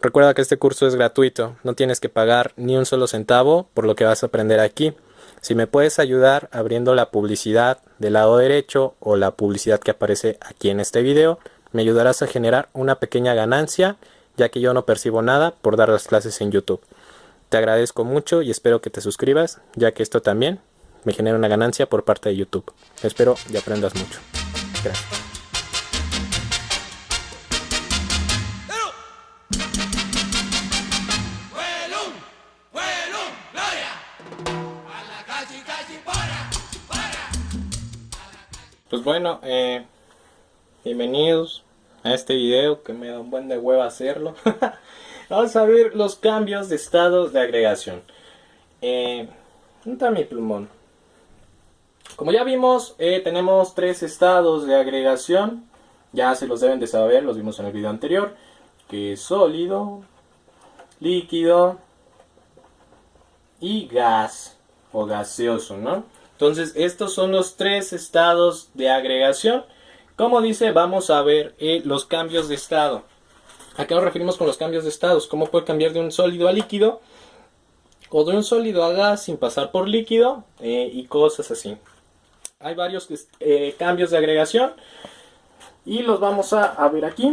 Recuerda que este curso es gratuito, no tienes que pagar ni un solo centavo por lo que vas a aprender aquí. Si me puedes ayudar abriendo la publicidad del lado derecho o la publicidad que aparece aquí en este video, me ayudarás a generar una pequeña ganancia, ya que yo no percibo nada por dar las clases en YouTube. Te agradezco mucho y espero que te suscribas, ya que esto también me genera una ganancia por parte de YouTube. Espero y aprendas mucho. Gracias. Pues bueno, bienvenidos a este video que me da un buen de hueva hacerlo. Vamos a ver los cambios de estado de agregación. ¿Dónde está mi plumón? Como ya vimos, tenemos tres estados de agregación. Ya se los deben de saber, los vimos en el video anterior. Que es sólido, líquido y gas o gaseoso, ¿no? Entonces estos son los tres estados de agregación. Como dice, vamos a ver los cambios de estado. ¿A qué nos referimos con los cambios de estados? ¿Cómo puede cambiar de un sólido a líquido? O de un sólido a gas sin pasar por líquido y cosas así. Hay varios cambios de agregación y los vamos a ver aquí.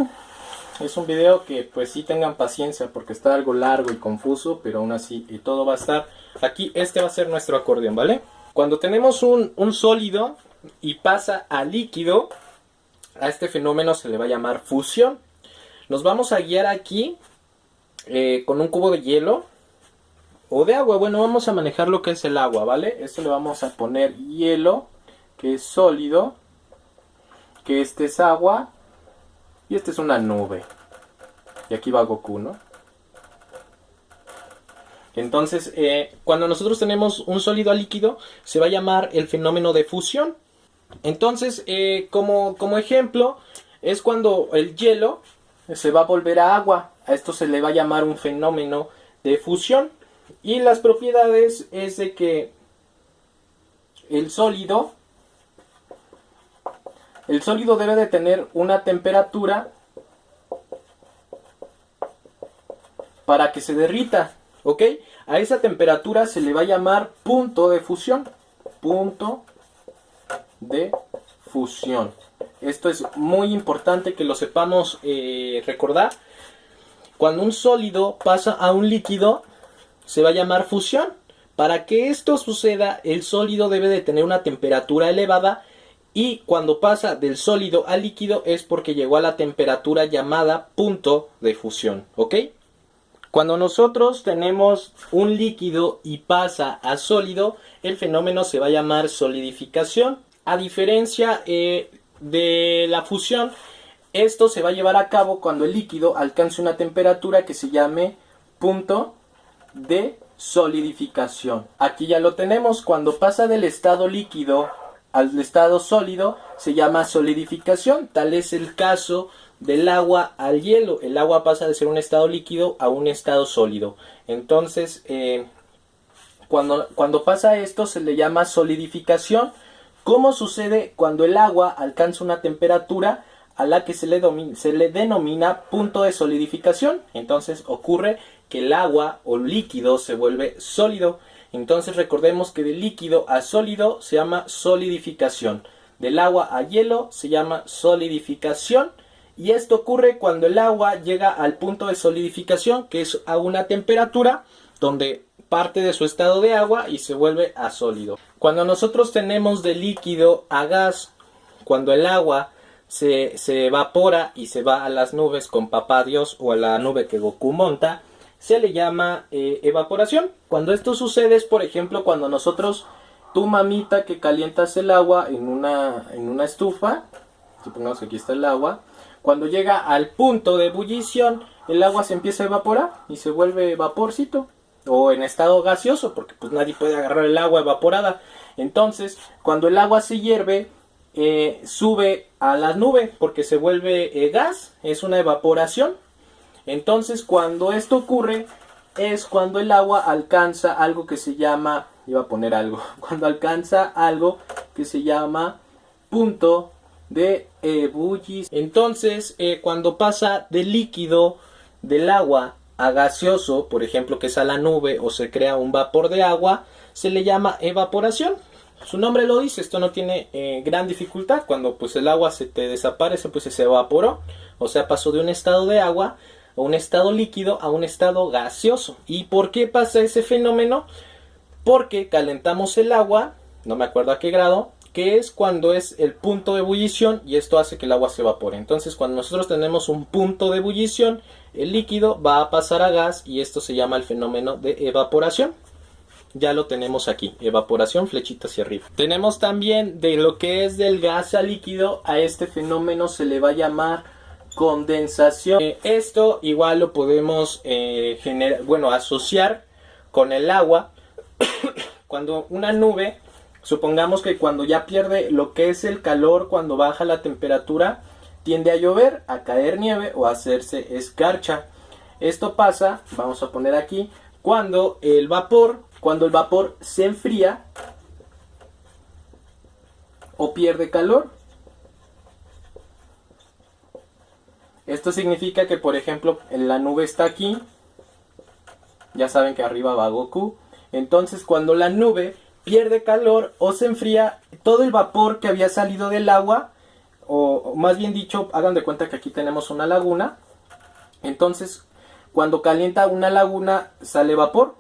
Es un video que pues sí tengan paciencia porque está algo largo y confuso, pero aún así todo va a estar aquí. Este va a ser nuestro acordeón, ¿vale? Cuando tenemos un sólido y pasa a líquido, a este fenómeno se le va a llamar fusión. Nos vamos a guiar aquí con un cubo de hielo o de agua. Bueno, vamos a manejar lo que es el agua, ¿vale? Esto le vamos a poner hielo, que es sólido, que este es agua y este es una nube. Y aquí va Goku, ¿no? Entonces, cuando nosotros tenemos un sólido a líquido, se va a llamar el fenómeno de fusión. Entonces, como ejemplo, es cuando el hielo se va a volver a agua. A esto se le va a llamar un fenómeno de fusión. Y las propiedades es de que el sólido debe de tener una temperatura para que se derrita, ¿ok? A esa temperatura se le va a llamar punto de fusión. Punto de fusión. Esto es muy importante que lo sepamos recordar. Cuando un sólido pasa a un líquido, se va a llamar fusión. Para que esto suceda, el sólido debe de tener una temperatura elevada. Y cuando pasa del sólido al líquido es porque llegó a la temperatura llamada punto de fusión, ¿ok? Cuando nosotros tenemos un líquido y pasa a sólido, el fenómeno se va a llamar solidificación. A diferencia de la fusión, esto se va a llevar a cabo cuando el líquido alcance una temperatura que se llame punto de solidificación. Aquí ya lo tenemos, cuando pasa del estado líquido al estado sólido se llama solidificación. Tal es el caso del agua al hielo. El agua pasa de ser un estado líquido a un estado sólido. Entonces, cuando pasa esto se le llama solidificación. ¿Cómo sucede cuando el agua alcanza una temperatura a la que se le denomina punto de solidificación? Entonces ocurre que el agua o líquido se vuelve sólido. Entonces recordemos que de líquido a sólido se llama solidificación. Del agua a hielo se llama solidificación. Y esto ocurre cuando el agua llega al punto de solidificación, que es a una temperatura donde parte de su estado de agua y se vuelve a sólido. Cuando nosotros tenemos de líquido a gas, cuando el agua se evapora y se va a las nubes con Papá Dios o a la nube que Goku monta, se le llama evaporación. Cuando esto sucede es, por ejemplo, cuando nosotros, tu mamita que calientas el agua en una estufa, supongamos que aquí está el agua, cuando llega al punto de ebullición, el agua se empieza a evaporar y se vuelve vaporcito o en estado gaseoso, porque pues nadie puede agarrar el agua evaporada. Entonces, cuando el agua se hierve, sube a la nube porque se vuelve gas, es una evaporación. Entonces, cuando esto ocurre, es cuando el agua alcanza algo que se llama, iba a poner algo, cuando alcanza algo que se llama punto de ebullición. Entonces, cuando pasa del líquido del agua a gaseoso, por ejemplo que es a la nube o se crea un vapor de agua, se le llama evaporación. Su nombre lo dice, esto no tiene gran dificultad. Cuando pues el agua se te desaparece, pues se evaporó, o sea, pasó de un estado de agua a un estado líquido a un estado gaseoso. ¿Y por qué pasa ese fenómeno? Porque calentamos el agua, no me acuerdo a qué grado, que es cuando es el punto de ebullición, y esto hace que el agua se evapore. Entonces cuando nosotros tenemos un punto de ebullición, el líquido va a pasar a gas y esto se llama el fenómeno de evaporación. Ya lo tenemos aquí, evaporación, flechita hacia arriba. Tenemos también de lo que es del gas a líquido, a este fenómeno se le va a llamar condensación. Esto igual lo podemos asociar con el agua. Cuando una nube, supongamos que cuando ya pierde lo que es el calor, cuando baja la temperatura, tiende a llover, a caer nieve o a hacerse escarcha. Esto pasa, vamos a poner aquí, cuando el vapor se enfría o pierde calor. Esto significa que, por ejemplo, la nube está aquí. Ya saben que arriba va Goku. Entonces, cuando la nube pierde calor o se enfría, todo el vapor que había salido del agua, o más bien dicho, hagan de cuenta que aquí tenemos una laguna. Entonces, cuando calienta una laguna, sale vapor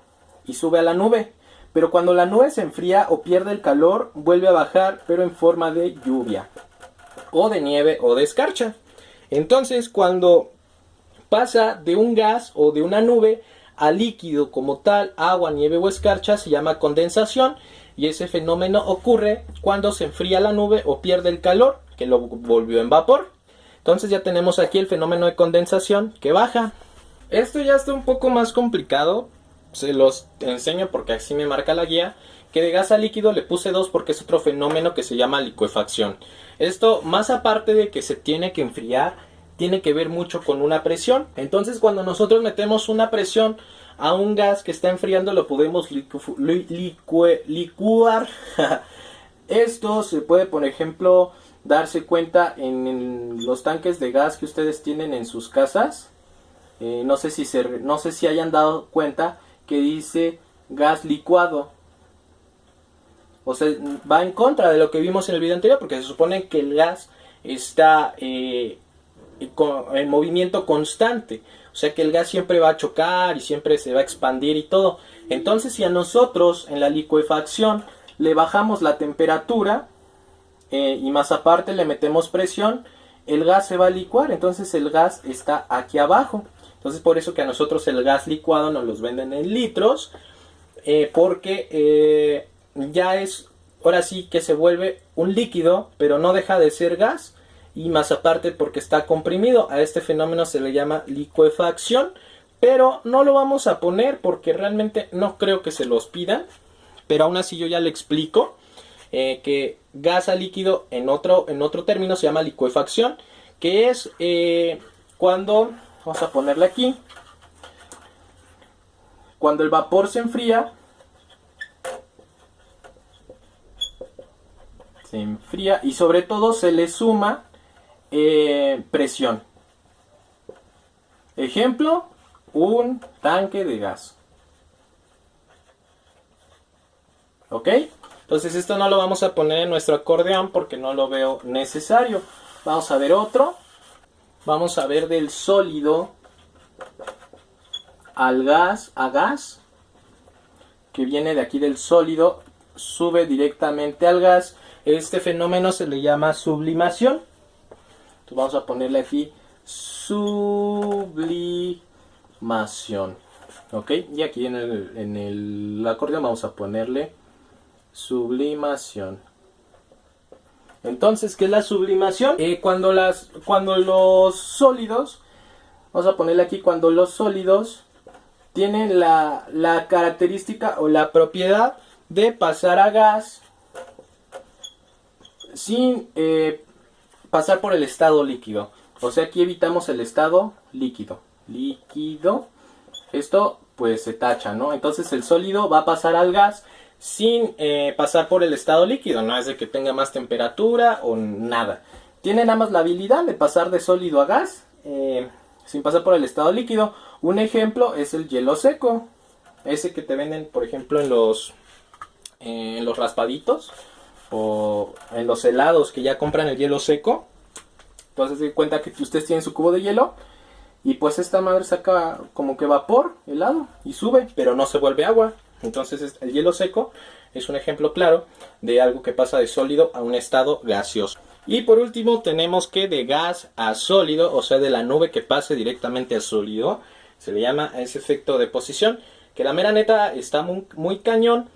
y sube a la nube. Pero cuando la nube se enfría o pierde el calor, vuelve a bajar, pero en forma de lluvia, o de nieve, o de escarcha. Entonces, cuando pasa de un gas o de una nube a líquido como tal, agua, nieve o escarcha, se llama condensación. Y ese fenómeno ocurre cuando se enfría la nube o pierde el calor, que lo volvió en vapor. Entonces ya tenemos aquí el fenómeno de condensación que baja. Esto ya está un poco más complicado. Se los enseño porque así me marca la guía. Que de gas a líquido le puse 2 porque es otro fenómeno que se llama licuefacción. Esto, más aparte de que se tiene que enfriar, tiene que ver mucho con una presión. Entonces cuando nosotros metemos una presión a un gas que está enfriando, lo podemos licuar. Esto se puede, por ejemplo, darse cuenta en los tanques de gas que ustedes tienen en sus casas. No sé si hayan dado cuenta que dice gas licuado. O sea, va en contra de lo que vimos en el video anterior, porque se supone que el gas está en movimiento constante. O sea que el gas siempre va a chocar y siempre se va a expandir y todo. Entonces, si a nosotros en la licuefacción le bajamos la temperatura y más aparte le metemos presión, el gas se va a licuar. Entonces el gas está aquí abajo. Entonces por eso que a nosotros el gas licuado nos los venden en litros. Porque ya es, ahora sí que se vuelve un líquido, pero no deja de ser gas. Y más aparte porque está comprimido. A este fenómeno se le llama licuefacción. Pero no lo vamos a poner porque realmente no creo que se los pidan. Pero aún así yo ya le explico que gas a líquido en otro término se llama licuefacción. Que es cuando, vamos a ponerle aquí, cuando el vapor se enfría, y sobre todo se le suma presión. Ejemplo, un tanque de gas. ¿Ok? Entonces esto no lo vamos a poner en nuestro acordeón porque no lo veo necesario. Vamos a ver otro. Vamos a ver del sólido al gas, a gas, que viene de aquí del sólido, sube directamente al gas. Este fenómeno se le llama sublimación. Entonces vamos a ponerle aquí sublimación. ¿Ok? Y aquí en el acordeón vamos a ponerle sublimación. Entonces, ¿qué es la sublimación? Cuando los sólidos, vamos a ponerle aquí, cuando los sólidos tienen la característica o la propiedad de pasar a gas sin pasar por el estado líquido. O sea, aquí evitamos el estado líquido. Esto pues se tacha, ¿no? Entonces el sólido va a pasar al gas sin pasar por el estado líquido. No es de que tenga más temperatura o nada. Tiene nada más la habilidad de pasar de sólido a gas sin pasar por el estado líquido. Un ejemplo es el hielo seco, ese que te venden, por ejemplo, en los raspaditos o en los helados que ya compran el hielo seco. Entonces se dan cuenta que ustedes tienen su cubo de hielo y pues esta madre saca como que vapor helado y sube, pero no se vuelve agua. Entonces el hielo seco es un ejemplo claro de algo que pasa de sólido a un estado gaseoso. Y por último tenemos que de gas a sólido, o sea de la nube que pase directamente al sólido, se le llama a ese efecto de posición, que la mera neta está muy cañón,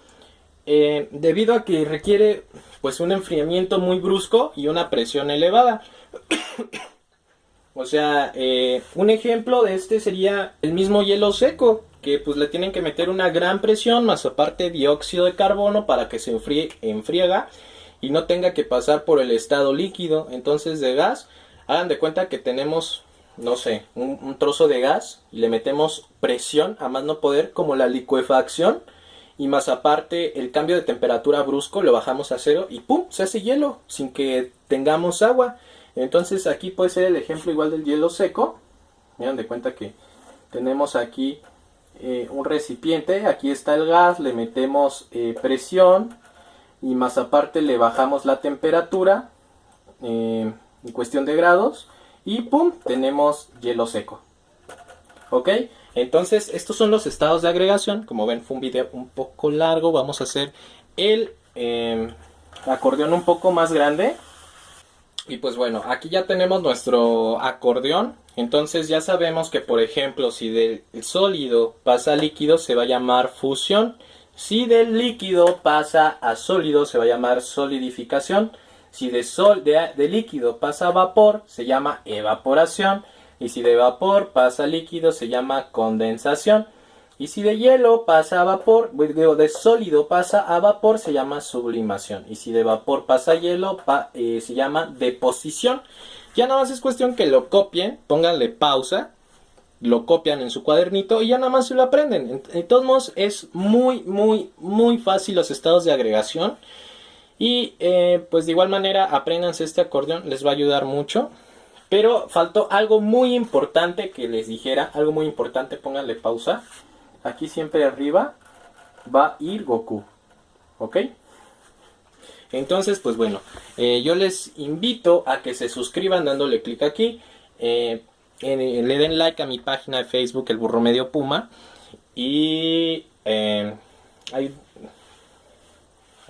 debido a que requiere pues un enfriamiento muy brusco y una presión elevada. O sea, un ejemplo de este sería el mismo hielo seco, que pues le tienen que meter una gran presión, más aparte dióxido de carbono para que se enfriega y no tenga que pasar por el estado líquido. Entonces de gas, hagan de cuenta que tenemos, no sé, un trozo de gas y le metemos presión a más no poder, como la licuefacción, y más aparte el cambio de temperatura brusco lo bajamos a cero y ¡pum! Se hace hielo sin que tengamos agua. Entonces aquí puede ser el ejemplo igual del hielo seco. Miren de cuenta que tenemos aquí un recipiente, aquí está el gas, le metemos presión y más aparte le bajamos la temperatura en cuestión de grados y ¡pum! Tenemos hielo seco. ¿Ok? Entonces estos son los estados de agregación. Como ven, fue un video un poco largo. Vamos a hacer el acordeón un poco más grande. Y pues bueno, aquí ya tenemos nuestro acordeón. Entonces ya sabemos que, por ejemplo, si del sólido pasa a líquido se va a llamar fusión. Si del líquido pasa a sólido se va a llamar solidificación. Si de líquido pasa a vapor se llama evaporación. Y si de vapor pasa a líquido se llama condensación. Y si de hielo pasa a vapor, de sólido pasa a vapor, se llama sublimación. Y si de vapor pasa a hielo, se llama deposición. Ya nada más es cuestión que lo copien, pónganle pausa, lo copian en su cuadernito y ya nada más se lo aprenden. De todos modos es muy fácil los estados de agregación. Y pues de igual manera apréndanse este acordeón, les va a ayudar mucho. Pero faltó algo muy importante que les dijera, algo muy importante, pónganle pausa. Aquí siempre arriba va a ir Goku, ¿ok? Entonces, pues bueno, yo les invito a que se suscriban dándole clic aquí. Le den like a mi página de Facebook, El Burro Medio Puma. Y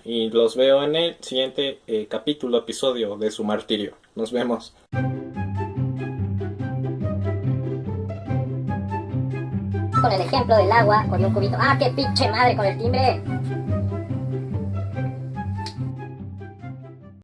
los veo en el siguiente episodio de su martirio. Nos vemos. Con el ejemplo del agua, con un cubito. ¡Ah, qué pinche madre con el timbre!